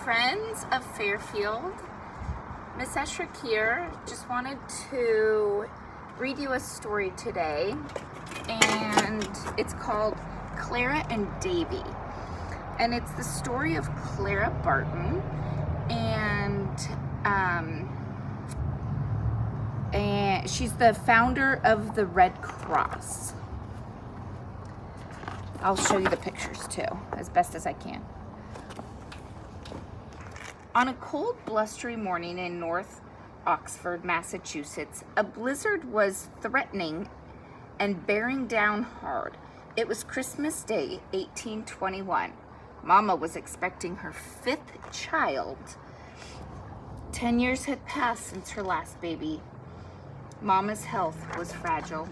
Friends of Fairfield, Miss Escher here. Just wanted to read you a story today, and it's called Clara and Davie. And it's the story of Clara Barton, and she's the founder of the Red Cross. I'll show you the pictures too, as best as I can. On a cold, blustery morning in North Oxford, Massachusetts, a blizzard was threatening and bearing down hard. It was Christmas Day, 1821. Mama was expecting her 5th child. 10 years had passed since her last baby. Mama's health was fragile.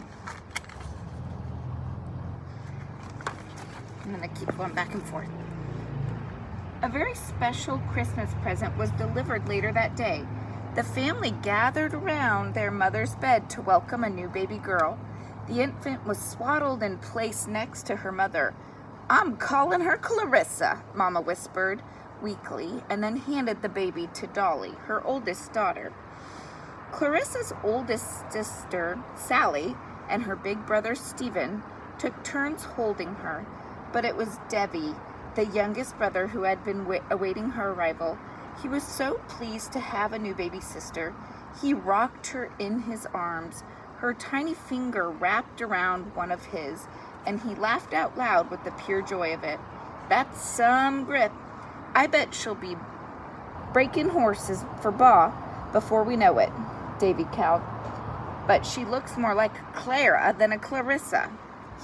I'm gonna keep going back and forth. A very special Christmas present was delivered later that day. The family gathered around their mother's bed to welcome a new baby girl. The infant was swaddled and placed next to her mother. "I'm calling her Clarissa," Mama whispered weakly, and then handed the baby to Dolly, her oldest daughter. Clarissa's oldest sister, Sally, and her big brother, Stephen, took turns holding her, but it was Davie, the youngest brother, who had been awaiting her arrival. He was so pleased to have a new baby sister. He rocked her in his arms, her tiny finger wrapped around one of his, and he laughed out loud with the pure joy of it. "That's some grip. I bet she'll be breaking horses for Ba before we know it," Davie cowed. "But she looks more like Clara than a Clarissa,"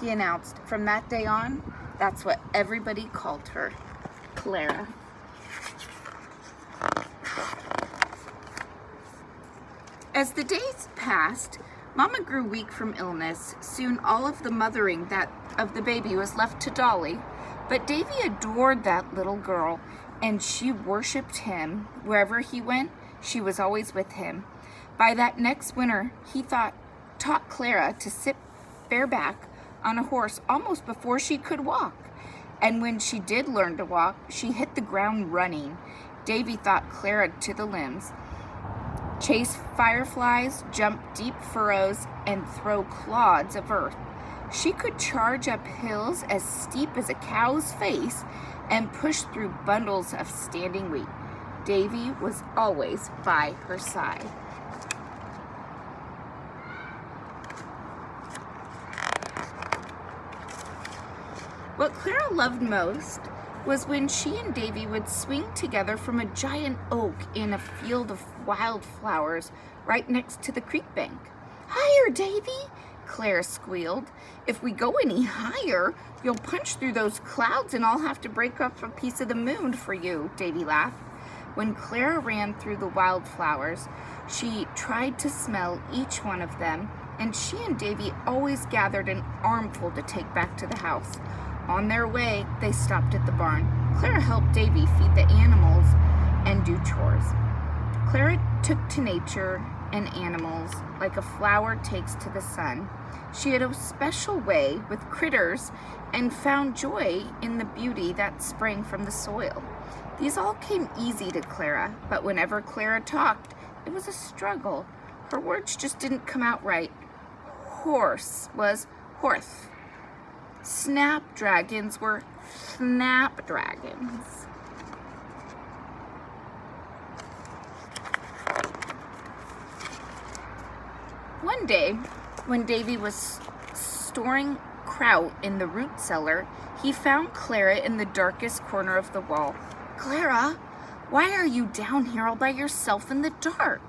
he announced. From that day on, that's what everybody called her, Clara. As the days passed, Mama grew weak from illness. Soon all of the mothering of the baby was left to Dolly. But Davie adored that little girl, and she worshipped him. Wherever he went, she was always with him. By that next winter, he taught Clara to sit bareback on a horse almost before she could walk. And when she did learn to walk, she hit the ground running. Davie taught Clara to the limbs, chase fireflies, jump deep furrows, and throw clods of earth. She could charge up hills as steep as a cow's face and push through bundles of standing wheat. Davie was always by her side. What Clara loved most was when she and Davie would swing together from a giant oak in a field of wildflowers right next to the creek bank. "Higher, Davie," Clara squealed. "If we go any higher, you'll punch through those clouds and I'll have to break up a piece of the moon for you," Davie laughed. When Clara ran through the wildflowers, she tried to smell each one of them, and she and Davie always gathered an armful to take back to the house. On their way, they stopped at the barn. Clara helped Davie feed the animals and do chores. Clara took to nature and animals like a flower takes to the sun. She had a special way with critters and found joy in the beauty that sprang from the soil. These all came easy to Clara, but whenever Clara talked, it was a struggle. Her words just didn't come out right. Horse was horth. Snapdragons were snapdragons. One day, when Davie was storing kraut in the root cellar, he found Clara in the darkest corner of the wall. "Clara, why are you down here all by yourself in the dark?"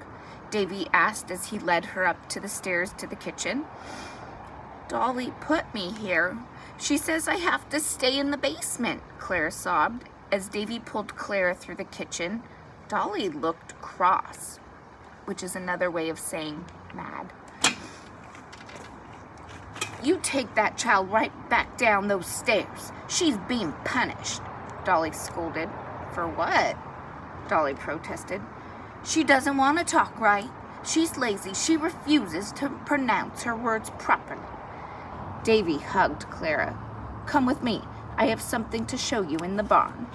Davie asked as he led her up to the stairs to the kitchen. "Dolly put me here. She says I have to stay in the basement," Clara sobbed as Davie pulled Clara through the kitchen. Dolly looked cross, which is another way of saying mad. "You take that child right back down those stairs. She's being punished," Dolly scolded. "For what?" Dolly protested. "She doesn't want to talk right. She's lazy. She refuses to pronounce her words properly." Davie hugged Clara. "Come with me. I have something to show you in the barn."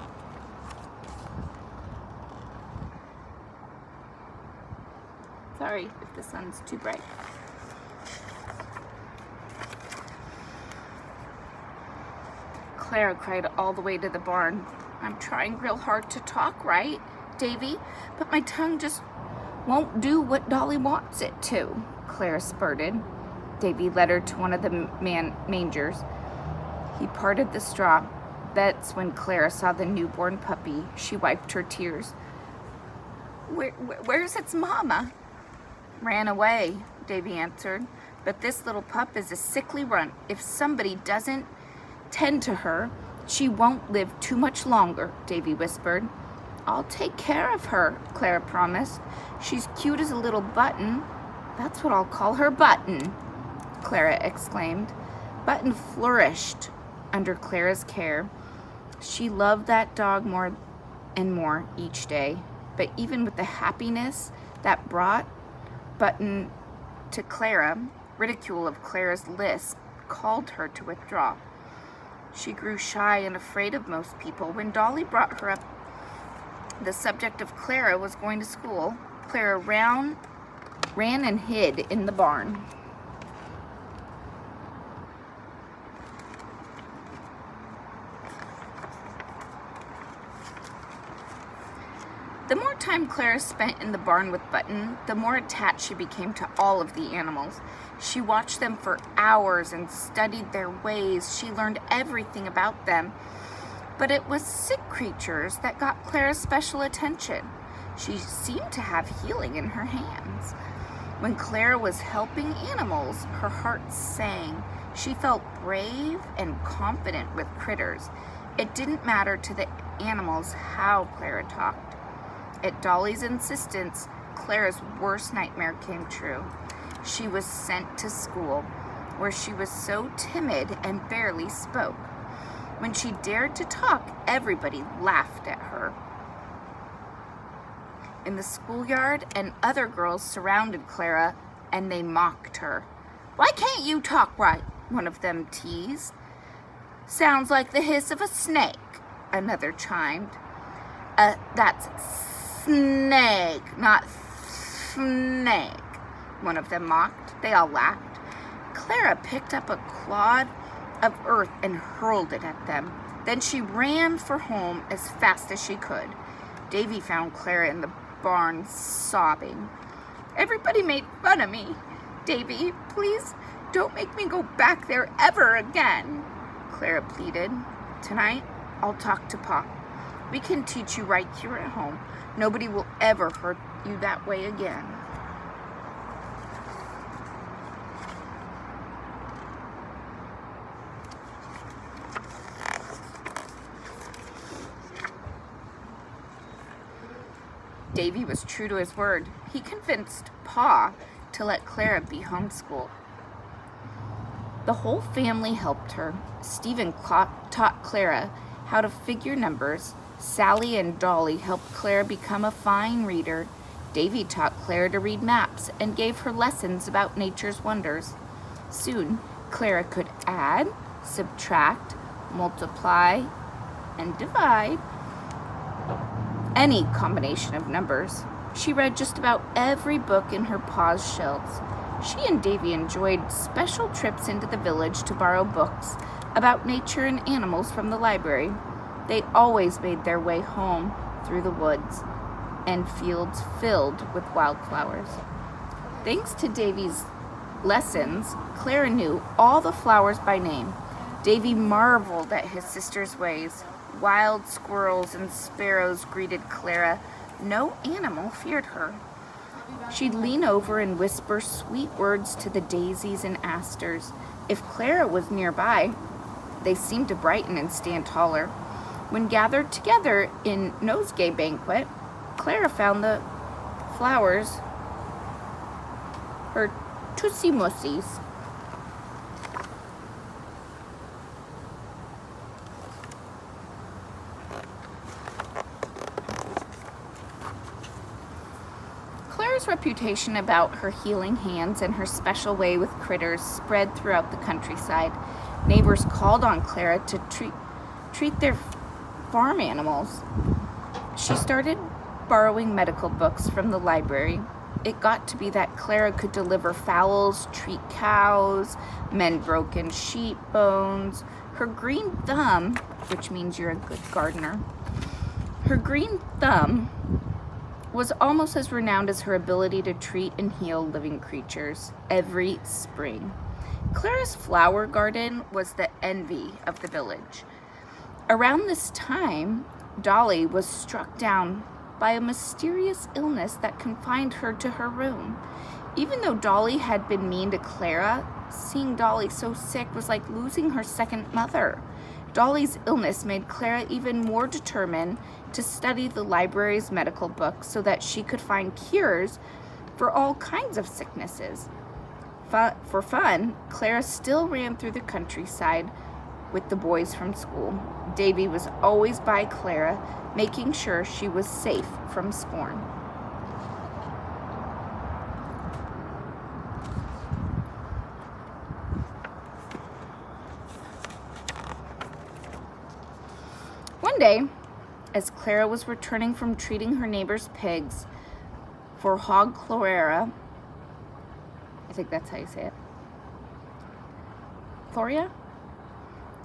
Sorry if the sun's too bright. Clara cried all the way to the barn. I'm trying real hard to talk, right, Davie? But my tongue just won't do what Dolly wants it to, Clara spurted. Davie led her to one of the mangers. He parted the straw. That's when Clara saw the newborn puppy. She wiped her tears. Where's its mama? Ran away, Davie answered. But this little pup is a sickly runt. If somebody doesn't tend to her, she won't live too much longer, Davie whispered. I'll take care of her, Clara promised. She's cute as a little button. That's what I'll call her, Button, Clara exclaimed. Button flourished under Clara's care. She loved that dog more and more each day. But even with the happiness that brought Button to Clara, ridicule of Clara's lisp called her to withdraw. She grew shy and afraid of most people. When Dolly brought her up the subject of Clara was going to school, Clara ran and hid in the barn. The more time Clara spent in the barn with Button, the more attached she became to all of the animals. She watched them for hours and studied their ways. She learned everything about them. But it was sick creatures that got Clara's special attention. She seemed to have healing in her hands. When Clara was helping animals, her heart sang. She felt brave and confident with critters. It didn't matter to the animals how Clara talked. At Dolly's insistence, Clara's worst nightmare came true. She was sent to school, where she was so timid and barely spoke. When she dared to talk, everybody laughed at her. In the schoolyard, and other girls surrounded Clara, and they mocked her. Why can't you talk right? One of them teased. Sounds like the hiss of a snake, another chimed. That's snake, not snake, one of them mocked. They all laughed. Clara picked up a clod of earth and hurled it at them. Then she ran for home as fast as she could. Davie found Clara in the barn sobbing. Everybody made fun of me. Davie, please don't make me go back there ever again, Clara pleaded. Tonight, I'll talk to Pa. We can teach you right here at home. Nobody will ever hurt you that way again. Davie was true to his word. He convinced Pa to let Clara be homeschooled. The whole family helped her. Stephen taught Clara how to figure numbers. Sally and Dolly helped Clara become a fine reader. Davie taught Clara to read maps and gave her lessons about nature's wonders. Soon, Clara could add, subtract, multiply, and divide any combination of numbers. She read just about every book in her Pa's shelves. She and Davie enjoyed special trips into the village to borrow books about nature and animals from the library. They always made their way home through the woods and fields filled with wildflowers. Thanks to Davie's lessons, Clara knew all the flowers by name. Davie marveled at his sister's ways. Wild squirrels and sparrows greeted Clara. No animal feared her. She'd lean over and whisper sweet words to the daisies and asters. If Clara was nearby, they seemed to brighten and stand taller. When gathered together in nosegay banquet, Clara found the flowers her tussie-mussies. Clara's reputation about her healing hands and her special way with critters spread throughout the countryside. Neighbors called on Clara to treat their farm animals. She started borrowing medical books from the library. it got to be that Clara could deliver fowls, treat cows, mend broken sheep bones. Her green thumb, which means you're a good gardener, her green thumb was almost as renowned as her ability to treat and heal living creatures every spring. Clara's flower garden was the envy of the village. Around this time, Dolly was struck down by a mysterious illness that confined her to her room. Even though Dolly had been mean to Clara, seeing Dolly so sick was like losing her second mother. Dolly's illness made Clara even more determined to study the library's medical books so that she could find cures for all kinds of sicknesses. For fun, Clara still ran through the countryside with the boys from school. Davie was always by Clara, making sure she was safe from scorn. One day, as Clara was returning from treating her neighbor's pigs for hog Clara, I think that's how you say it, Gloria?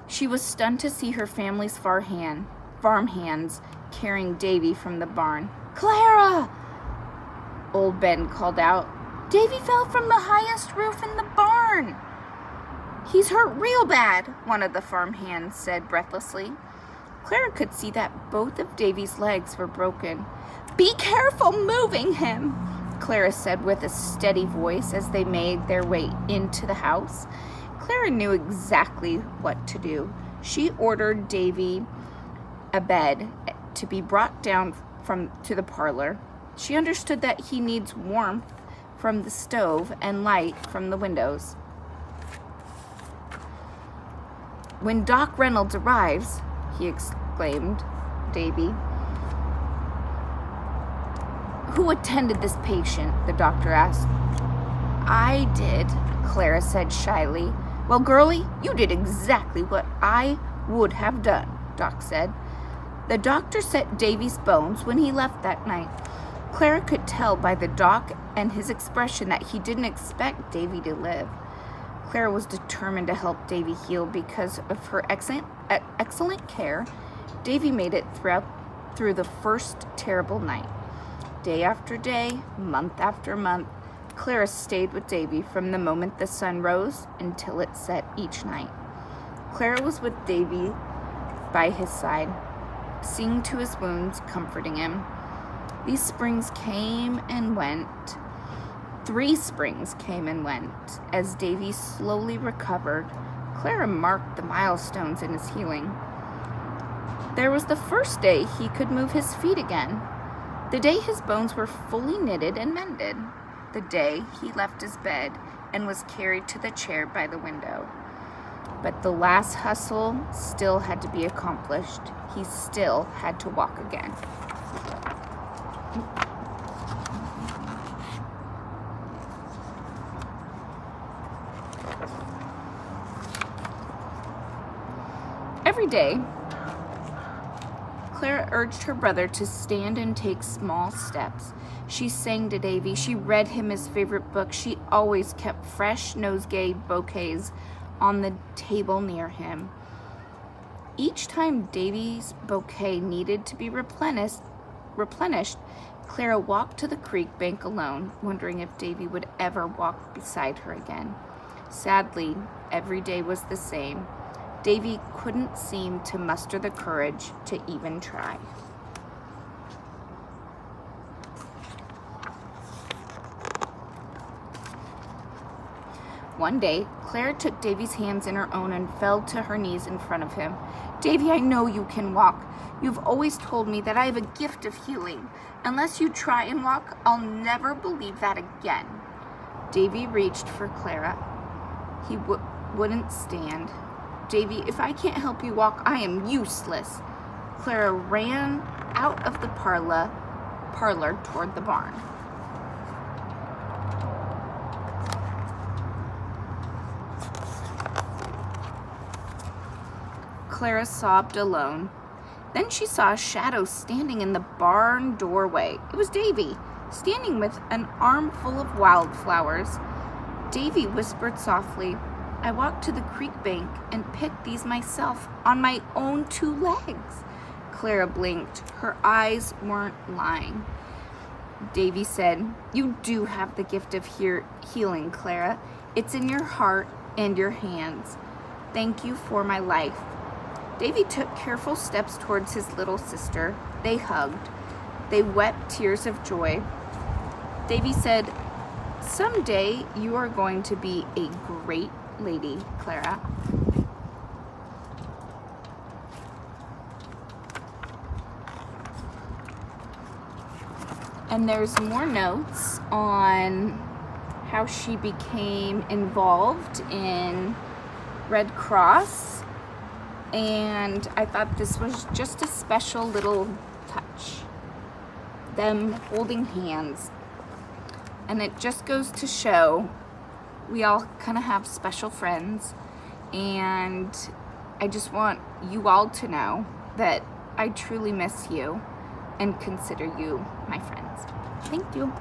She was stunned to see her family's farm hands carrying Davie from the barn. "Clara!" Old Ben called out. "Davie fell from the highest roof in the barn." "He's hurt real bad," one of the farm hands said breathlessly. Clara could see that both of Davie's legs were broken. "Be careful moving him," Clara said with a steady voice as they made their way into the house. Clara knew exactly what to do. She ordered Davie a bed to be brought down to the parlor. She understood that he needs warmth from the stove and light from the windows. "When Doc Reynolds arrives," he exclaimed, Davie. "Who attended this patient?" the doctor asked. "I did," Clara said shyly. "Well, girlie, you did exactly what I would have done," Doc said. The doctor set Davie's bones when he left that night. Clara could tell by the doc and his expression that he didn't expect Davie to live. Clara was determined to help Davie heal because of her excellent care. Davie made it through the first terrible night. Day after day, month after month, Clara stayed with Davie from the moment the sun rose until it set each night. Clara was with Davie by his side, seeing to his wounds, comforting him. These springs came and went. 3 springs came and went. As Davie slowly recovered, Clara marked the milestones in his healing. There was the first day he could move his feet again, the day his bones were fully knitted and mended, the day he left his bed and was carried to the chair by the window. But the last hustle still had to be accomplished. He still had to walk again. Every day, Clara urged her brother to stand and take small steps. She sang to Davie. She read him his favorite book. She always kept fresh nosegay bouquets on the table near him. Each time Davie's bouquet needed to be replenished, Clara walked to the creek bank alone, wondering if Davie would ever walk beside her again. Sadly, every day was the same. Davie couldn't seem to muster the courage to even try. One day, Clara took Davie's hands in her own and fell to her knees in front of him. "Davie, I know you can walk. You've always told me that I have a gift of healing. Unless you try and walk, I'll never believe that again." Davie reached for Clara. He wouldn't stand. "Davie, if I can't help you walk, I am useless." Clara ran out of the parlor toward the barn. Clara sobbed alone. Then she saw a shadow standing in the barn doorway. It was Davie. Standing with an armful of wildflowers, Davie whispered softly, "I walked to the creek bank and picked these myself on my own 2 legs." Clara blinked. Her eyes weren't lying. Davie said, "You do have the gift of healing, Clara. It's in your heart and your hands. Thank you for my life." Davie took careful steps towards his little sister. They hugged. They wept tears of joy. Davie said, "Someday you are going to be a great lady, Clara." And there's more notes on how she became involved in Red Cross. And I thought this was just a special little touch. Them holding hands. And it just goes to show we all kind of have special friends. And I just want you all to know that I truly miss you and consider you my friends. Thank you.